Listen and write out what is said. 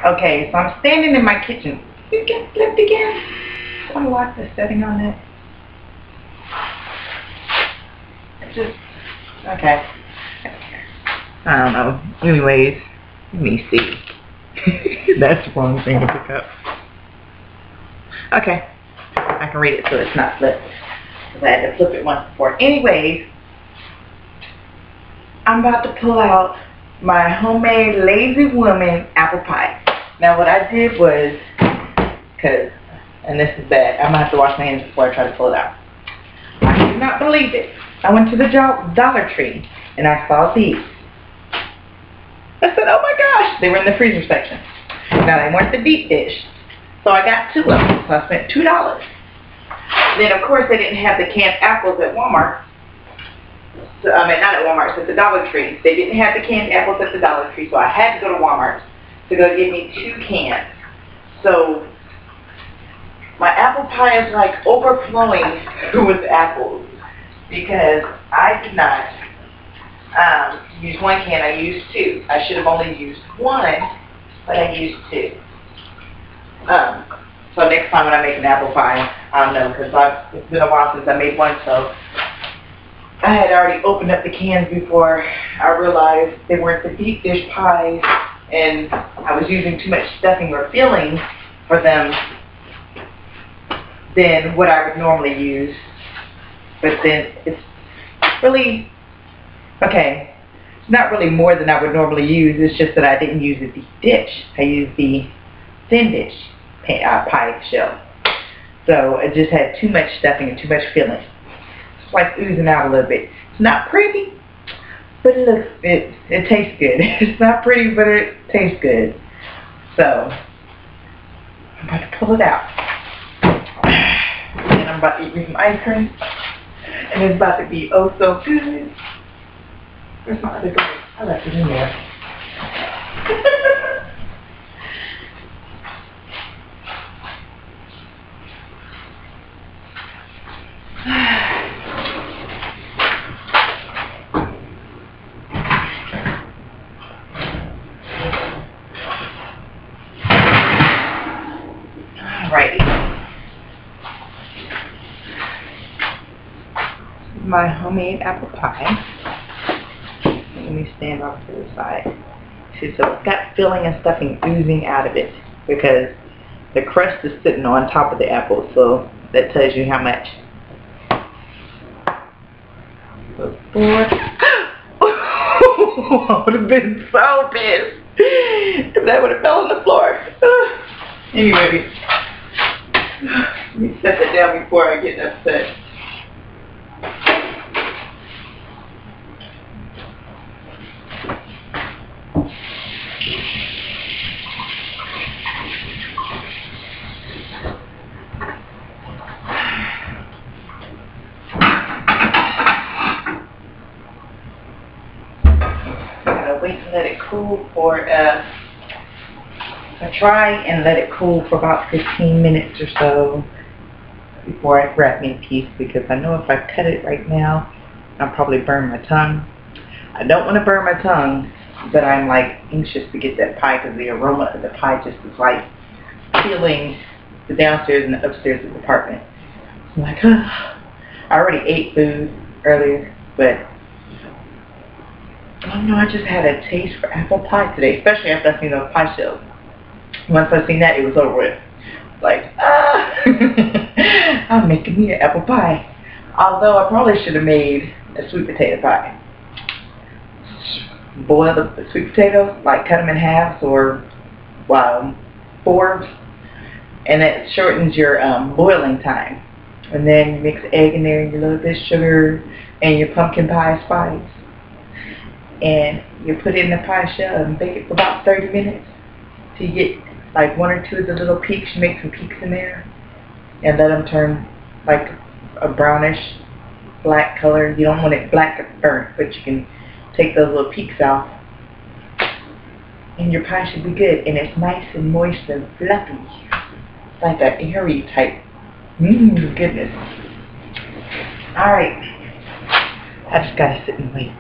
Okay, so I'm standing in my kitchen. It gets flipped again. I like the setting on it. It's just, okay. I don't know. Anyways, let me see. That's the wrong thing to pick up. Okay. I can read it so it's not flipped. Because I had to flip it once before. Anyways, I'm about to pull out my homemade Lazy Woman apple pie. Now what I did was, and this is bad, I'm going to have to wash my hands before I try to pull it out. I could not believe it. I went to the Dollar Tree and I saw these. I said, oh my gosh, they were in the freezer section. Now they weren't the deep dish. So I got 2 of them, so I spent $2. Then of course they didn't have the canned apples at Walmart. So, I mean, not at Walmart, so at the Dollar Tree. They didn't have the canned apples at the Dollar Tree, so I had to go to Walmart to go get me 2 cans. So my apple pie is like overflowing with apples because I did not use 1 can, I used 2. I should have only used 1, but I used 2. So next time when I make an apple pie, I'll know, because it's been a while since I made one, so I had already opened up the cans before I realized they weren't the deep dish pies, and I was using too much stuffing or filling for them than what I would normally use. But then it's really, okay, it's not really more than I would normally use. It's just that I didn't use the deep dish. I used the thin dish pie shell. So it just had too much stuffing and too much filling. It's like oozing out a little bit. It's not pretty, but it tastes good. It's not pretty, but it tastes good. So I'm about to pull it out. And I'm about to eat me some ice cream. And it's about to be oh so good. Where's my other drink? I left it in there. Alrighty. My homemade apple pie. Let me stand off to the side. See, so it's got filling and stuffing oozing out of it because the crust is sitting on top of the apple, so that tells you how much. So 4. I would have been so pissed if that would have fell on the floor. Anyway, let me set that down before I get upset. Wait to let it cool for try and let it cool for about 15 minutes or so before I wrap me a piece, because I know if I cut it right now I'll probably burn my tongue. I don't want to burn my tongue, but I'm like anxious to get that pie because the aroma of the pie just is like filling the downstairs and the upstairs of the apartment. I'm like, I already ate food earlier, but I don't know, I just had a taste for apple pie today, especially after I seen those pie shells. Once I seen that, it was over with. Like, I'm making me an apple pie. Although I probably should have made a sweet potato pie. Boil the sweet potatoes, like cut them in halves or 4s, and that shortens your boiling time. And then you mix egg in there and your little bit of sugar and your pumpkin pie spice. And you put it in the pie shell and bake it for about 30 minutes till you get like 1 or 2 of the little peaks. You make some peaks in there and let them turn like a brownish black color. You don't want it black or burnt, but you can take those little peaks off and your pie should be good. And it's nice and moist and fluffy. It's like an airy type. Goodness. Alright. I just gotta sit and wait.